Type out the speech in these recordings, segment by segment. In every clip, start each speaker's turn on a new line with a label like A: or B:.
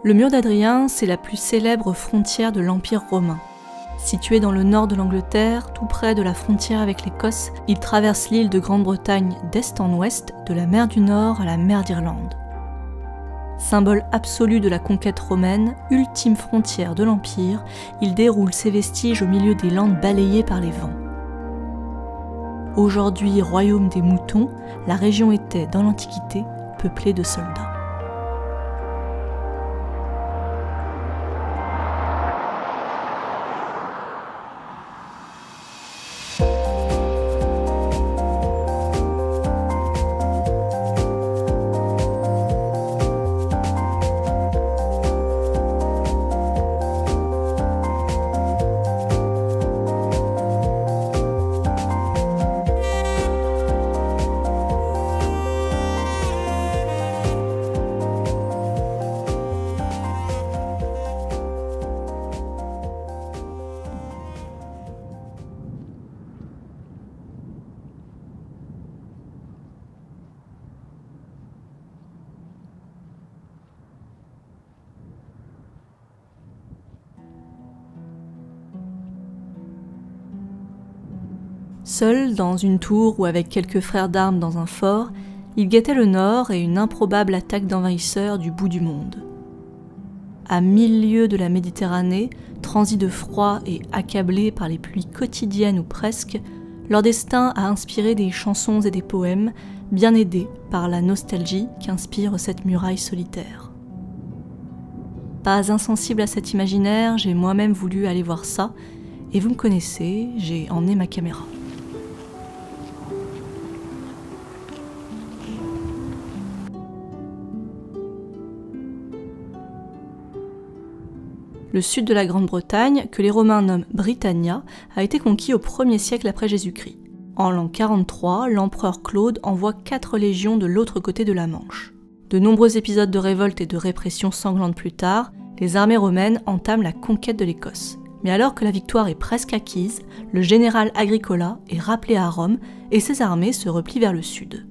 A: Le mur d'Adrien, c'est la plus célèbre frontière de l'Empire romain. Situé dans le nord de l'Angleterre, tout près de la frontière avec l'Écosse, il traverse l'île de Grande-Bretagne d'est en ouest, de la mer du Nord à la mer d'Irlande. Symbole absolu de la conquête romaine, ultime frontière de l'Empire, il déroule ses vestiges au milieu des landes balayées par les vents. Aujourd'hui royaume des moutons, la région était, dans l'Antiquité, peuplée de soldats. Seul, dans une tour ou avec quelques frères d'armes dans un fort, il guettait le nord et une improbable attaque d'envahisseurs du bout du monde. À 1000 lieues de la Méditerranée, transis de froid et accablés par les pluies quotidiennes ou presque, leur destin a inspiré des chansons et des poèmes, bien aidés par la nostalgie qu'inspire cette muraille solitaire. Pas insensible à cet imaginaire, j'ai moi-même voulu aller voir ça, et vous me connaissez, j'ai emmené ma caméra. Le sud de la Grande-Bretagne, que les Romains nomment Britannia, a été conquis au 1er siècle après Jésus-Christ. En l'an 43, l'empereur Claude envoie 4 légions de l'autre côté de la Manche. De nombreux épisodes de révolte et de répression sanglante plus tard, les armées romaines entament la conquête de l'Écosse. Mais alors que la victoire est presque acquise, le général Agricola est rappelé à Rome et ses armées se replient vers le sud.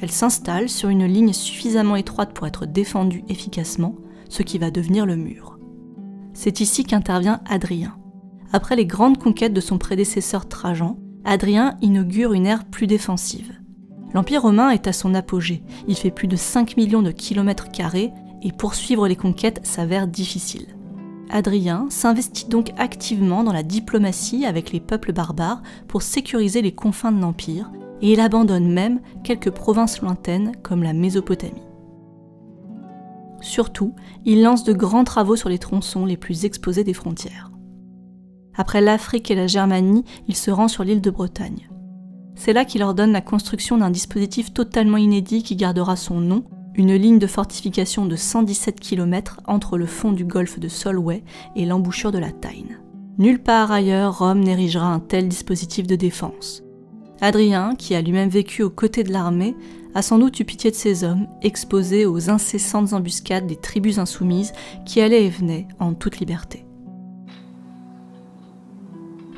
A: Elles s'installent sur une ligne suffisamment étroite pour être défendues efficacement, ce qui va devenir le mur. C'est ici qu'intervient Hadrien. Après les grandes conquêtes de son prédécesseur Trajan, Hadrien inaugure une ère plus défensive. L'Empire romain est à son apogée, il fait plus de 5 millions de kilomètres carrés et poursuivre les conquêtes s'avère difficile. Hadrien s'investit donc activement dans la diplomatie avec les peuples barbares pour sécuriser les confins de l'Empire et il abandonne même quelques provinces lointaines comme la Mésopotamie. Surtout, il lance de grands travaux sur les tronçons les plus exposés des frontières. Après l'Afrique et la Germanie, il se rend sur l'île de Bretagne. C'est là qu'il ordonne la construction d'un dispositif totalement inédit qui gardera son nom, une ligne de fortification de 117 km entre le fond du golfe de Solway et l'embouchure de la Tyne. Nulle part ailleurs, Rome n'érigera un tel dispositif de défense. Hadrien, qui a lui-même vécu aux côtés de l'armée, a sans doute eu pitié de ces hommes, exposés aux incessantes embuscades des tribus insoumises qui allaient et venaient en toute liberté.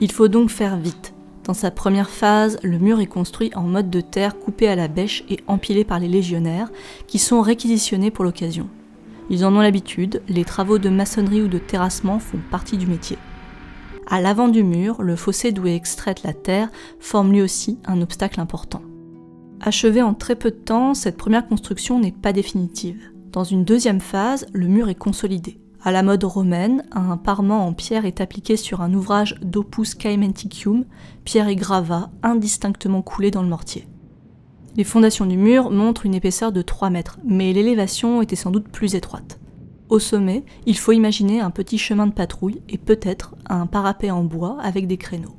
A: Il faut donc faire vite. Dans sa première phase, le mur est construit en mode de terre coupé à la bêche et empilé par les légionnaires, qui sont réquisitionnés pour l'occasion. Ils en ont l'habitude, les travaux de maçonnerie ou de terrassement font partie du métier. À l'avant du mur, le fossé d'où est extraite la terre forme lui aussi un obstacle important. Achevée en très peu de temps, cette première construction n'est pas définitive. Dans une deuxième phase, le mur est consolidé. À la mode romaine, un parement en pierre est appliqué sur un ouvrage d'opus caementicum, pierre et gravats indistinctement coulés dans le mortier. Les fondations du mur montrent une épaisseur de 3 mètres, mais l'élévation était sans doute plus étroite. Au sommet, il faut imaginer un petit chemin de patrouille et peut-être un parapet en bois avec des créneaux.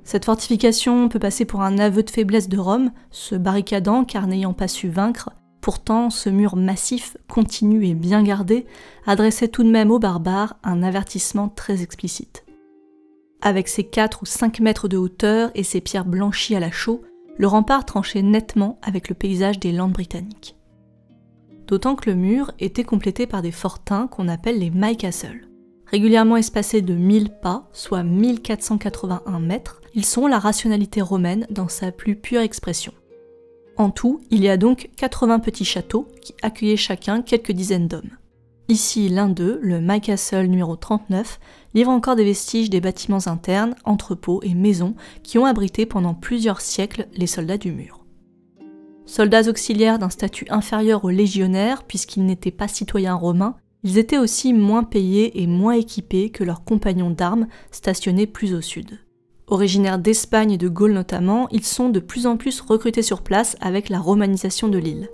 A: Cette fortification peut passer pour un aveu de faiblesse de Rome, se barricadant car n'ayant pas su vaincre. Pourtant, ce mur massif, continu et bien gardé, adressait tout de même aux barbares un avertissement très explicite. Avec ses 4 ou 5 mètres de hauteur et ses pierres blanchies à la chaux, le rempart tranchait nettement avec le paysage des Landes britanniques. D'autant que le mur était complété par des fortins qu'on appelle les Mile Castles. Régulièrement espacés de 1000 pas, soit 1481 mètres, ils sont la rationalité romaine dans sa plus pure expression. En tout, il y a donc 80 petits châteaux qui accueillaient chacun quelques dizaines d'hommes. Ici, l'un d'eux, le My Castle numéro 39, livre encore des vestiges des bâtiments internes, entrepôts et maisons qui ont abrité pendant plusieurs siècles les soldats du mur. Soldats auxiliaires d'un statut inférieur aux légionnaires puisqu'ils n'étaient pas citoyens romains, ils étaient aussi moins payés et moins équipés que leurs compagnons d'armes stationnés plus au sud. Originaires d'Espagne et de Gaule notamment, ils sont de plus en plus recrutés sur place avec la romanisation de l'île.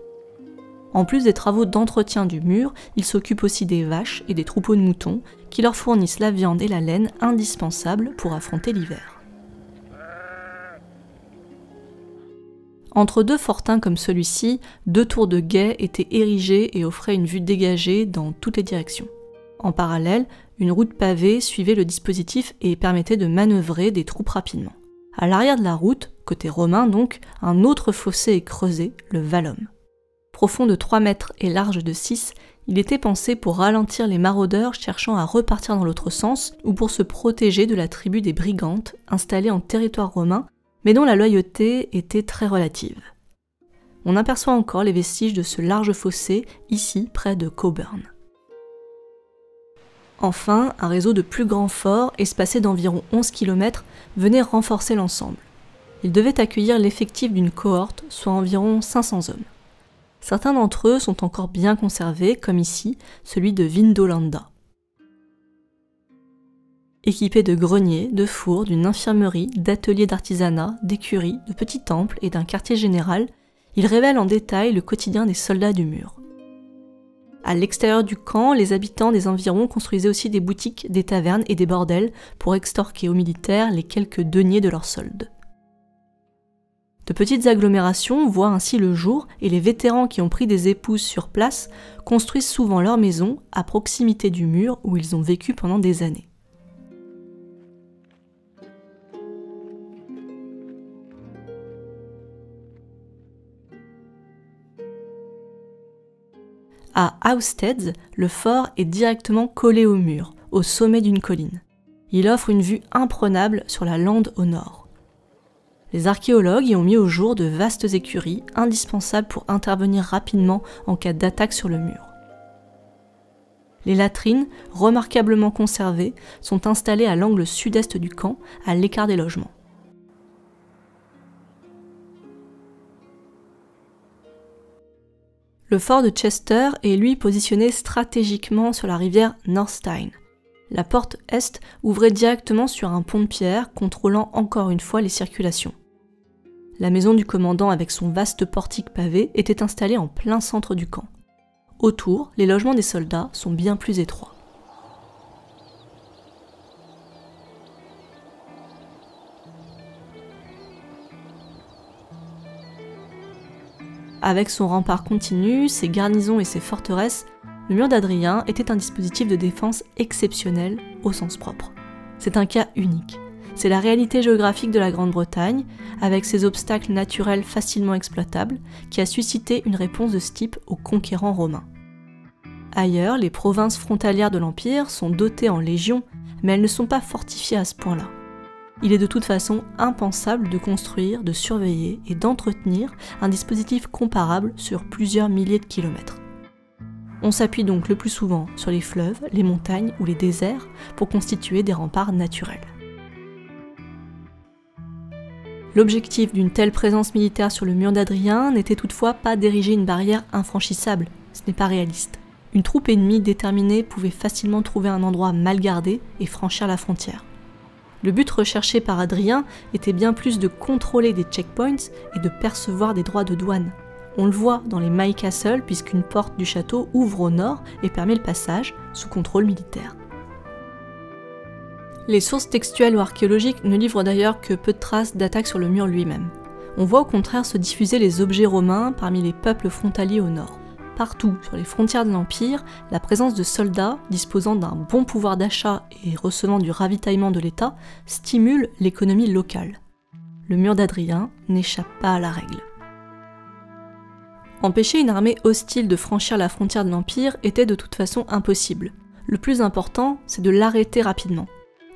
A: En plus des travaux d'entretien du mur, ils s'occupent aussi des vaches et des troupeaux de moutons qui leur fournissent la viande et la laine indispensables pour affronter l'hiver. Entre deux fortins comme celui-ci, 2 tours de guet étaient érigées et offraient une vue dégagée dans toutes les directions. En parallèle, une route pavée suivait le dispositif et permettait de manœuvrer des troupes rapidement. À l'arrière de la route, côté romain donc, un autre fossé est creusé, le Vallum. Profond de 3 mètres et large de 6, il était pensé pour ralentir les maraudeurs cherchant à repartir dans l'autre sens ou pour se protéger de la tribu des Brigantes installée en territoire romain, mais dont la loyauté était très relative. On aperçoit encore les vestiges de ce large fossé, ici près de Coburn. Enfin, un réseau de plus grands forts, espacés d'environ 11 km, venait renforcer l'ensemble. Il devait accueillir l'effectif d'une cohorte, soit environ 500 hommes. Certains d'entre eux sont encore bien conservés, comme ici, celui de Vindolanda. Équipé de greniers, de fours, d'une infirmerie, d'ateliers d'artisanat, d'écuries, de petits temples et d'un quartier général, il révèle en détail le quotidien des soldats du mur. À l'extérieur du camp, les habitants des environs construisaient aussi des boutiques, des tavernes et des bordels pour extorquer aux militaires les quelques deniers de leurs soldes. De petites agglomérations voient ainsi le jour et les vétérans qui ont pris des épouses sur place construisent souvent leur maison à proximité du mur où ils ont vécu pendant des années. À Haustead, le fort est directement collé au mur, au sommet d'une colline. Il offre une vue imprenable sur la lande au nord. Les archéologues y ont mis au jour de vastes écuries, indispensables pour intervenir rapidement en cas d'attaque sur le mur. Les latrines, remarquablement conservées, sont installées à l'angle sud-est du camp, à l'écart des logements. Le fort de Chester est lui positionné stratégiquement sur la rivière North Tyne. La porte est ouvrait directement sur un pont de pierre contrôlant encore une fois les circulations. La maison du commandant avec son vaste portique pavé était installée en plein centre du camp. Autour, les logements des soldats sont bien plus étroits. Avec son rempart continu, ses garnisons et ses forteresses, le mur d'Adrien était un dispositif de défense exceptionnel au sens propre. C'est un cas unique. C'est la réalité géographique de la Grande-Bretagne, avec ses obstacles naturels facilement exploitables, qui a suscité une réponse de ce type aux conquérants romains. Ailleurs, les provinces frontalières de l'Empire sont dotées en légions, mais elles ne sont pas fortifiées à ce point-là. Il est de toute façon impensable de construire, de surveiller et d'entretenir un dispositif comparable sur plusieurs milliers de kilomètres. On s'appuie donc le plus souvent sur les fleuves, les montagnes ou les déserts pour constituer des remparts naturels. L'objectif d'une telle présence militaire sur le mur d'Adrien n'était toutefois pas d'ériger une barrière infranchissable, ce n'est pas réaliste. Une troupe ennemie déterminée pouvait facilement trouver un endroit mal gardé et franchir la frontière. Le but recherché par Adrien était bien plus de contrôler des checkpoints et de percevoir des droits de douane. On le voit dans les My Castle puisqu'une porte du château ouvre au nord et permet le passage sous contrôle militaire. Les sources textuelles ou archéologiques ne livrent d'ailleurs que peu de traces d'attaques sur le mur lui-même. On voit au contraire se diffuser les objets romains parmi les peuples frontaliers au nord. Partout sur les frontières de l'Empire, la présence de soldats disposant d'un bon pouvoir d'achat et recevant du ravitaillement de l'État stimule l'économie locale. Le mur d'Adrien n'échappe pas à la règle. Empêcher une armée hostile de franchir la frontière de l'Empire était de toute façon impossible. Le plus important, c'est de l'arrêter rapidement.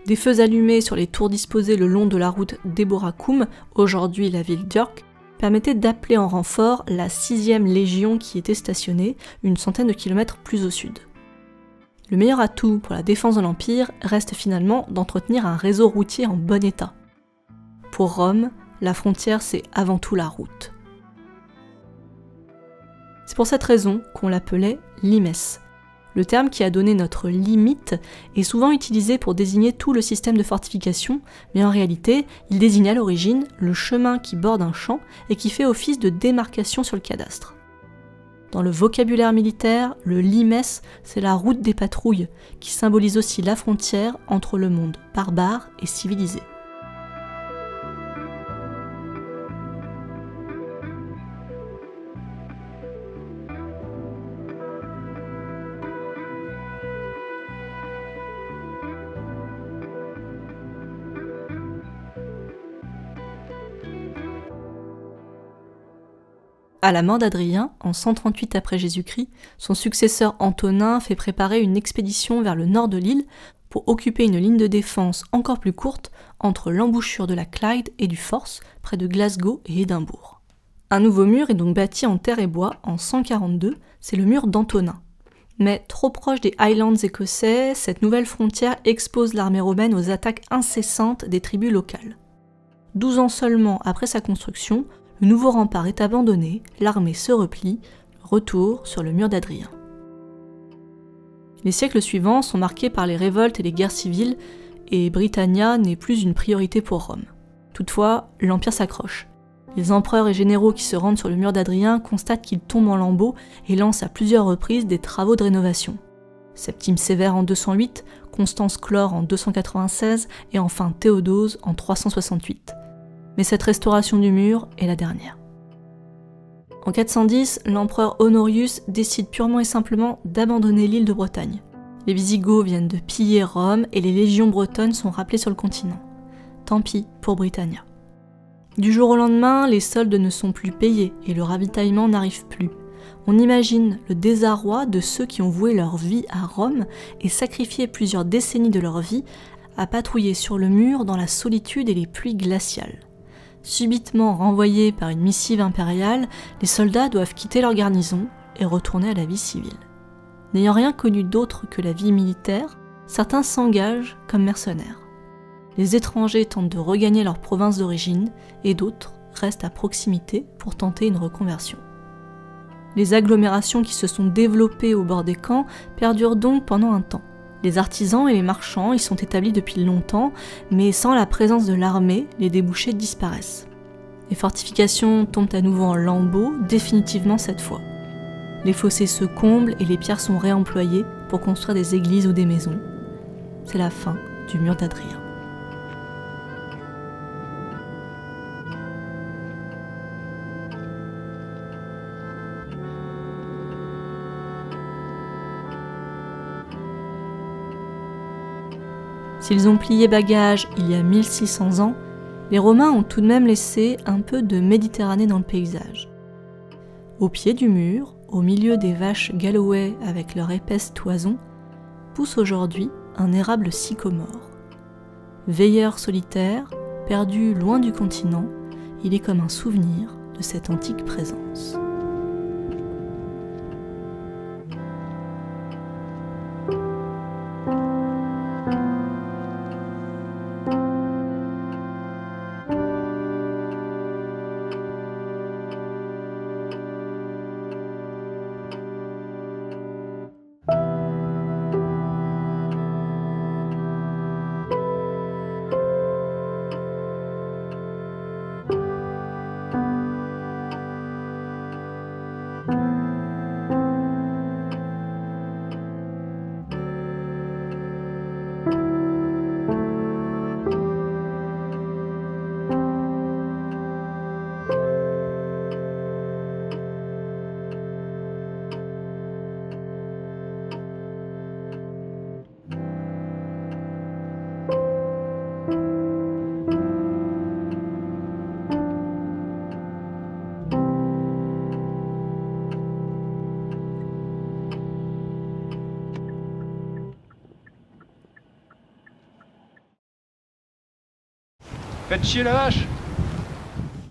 A: Des feux allumés sur les tours disposées le long de la route d'Eboracum, aujourd'hui la ville d'York, permettait d'appeler en renfort la 6e Légion qui était stationnée une centaine de kilomètres plus au sud. Le meilleur atout pour la défense de l'Empire reste finalement d'entretenir un réseau routier en bon état. Pour Rome, la frontière c'est avant tout la route. C'est pour cette raison qu'on l'appelait limes. Le terme qui a donné notre limite est souvent utilisé pour désigner tout le système de fortification, mais en réalité, il désigne à l'origine le chemin qui borde un champ et qui fait office de démarcation sur le cadastre. Dans le vocabulaire militaire, le limes, c'est la route des patrouilles, qui symbolise aussi la frontière entre le monde barbare et civilisé. À la mort d'Adrien, en 138 après Jésus-Christ, son successeur Antonin fait préparer une expédition vers le nord de l'île pour occuper une ligne de défense encore plus courte entre l'embouchure de la Clyde et du Forth, près de Glasgow et Édimbourg. Un nouveau mur est donc bâti en terre et bois en 142, c'est le mur d'Antonin. Mais trop proche des Highlands écossais, cette nouvelle frontière expose l'armée romaine aux attaques incessantes des tribus locales. 12 ans seulement après sa construction, le nouveau rempart est abandonné, l'armée se replie, retour sur le mur d'Adrien. Les siècles suivants sont marqués par les révoltes et les guerres civiles, et Britannia n'est plus une priorité pour Rome. Toutefois, l'Empire s'accroche. Les empereurs et généraux qui se rendent sur le mur d'Adrien constatent qu'il tombe en lambeaux et lancent à plusieurs reprises des travaux de rénovation. Septime Sévère en 208, Constance Chlore en 296 et enfin Théodose en 368. Mais cette restauration du mur est la dernière. En 410, l'empereur Honorius décide purement et simplement d'abandonner l'île de Bretagne. Les Visigoths viennent de piller Rome et les légions bretonnes sont rappelées sur le continent. Tant pis pour Britannia. Du jour au lendemain, les soldes ne sont plus payés et le ravitaillement n'arrive plus. On imagine le désarroi de ceux qui ont voué leur vie à Rome et sacrifié plusieurs décennies de leur vie à patrouiller sur le mur dans la solitude et les pluies glaciales. Subitement renvoyés par une missive impériale, les soldats doivent quitter leur garnison et retourner à la vie civile. N'ayant rien connu d'autre que la vie militaire, certains s'engagent comme mercenaires. Les étrangers tentent de regagner leur province d'origine et d'autres restent à proximité pour tenter une reconversion. Les agglomérations qui se sont développées au bord des camps perdurent donc pendant un temps. Les artisans et les marchands y sont établis depuis longtemps, mais sans la présence de l'armée, les débouchés disparaissent. Les fortifications tombent à nouveau en lambeaux, définitivement cette fois. Les fossés se comblent et les pierres sont réemployées pour construire des églises ou des maisons. C'est la fin du mur d'Adrien. S'ils ont plié bagages il y a 1600 ans, les Romains ont tout de même laissé un peu de Méditerranée dans le paysage. Au pied du mur, au milieu des vaches Galloway avec leur épaisse toison, pousse aujourd'hui un érable sycomore. Veilleur solitaire, perdu loin du continent, il est comme un souvenir de cette antique présence.
B: Faites chier la vache!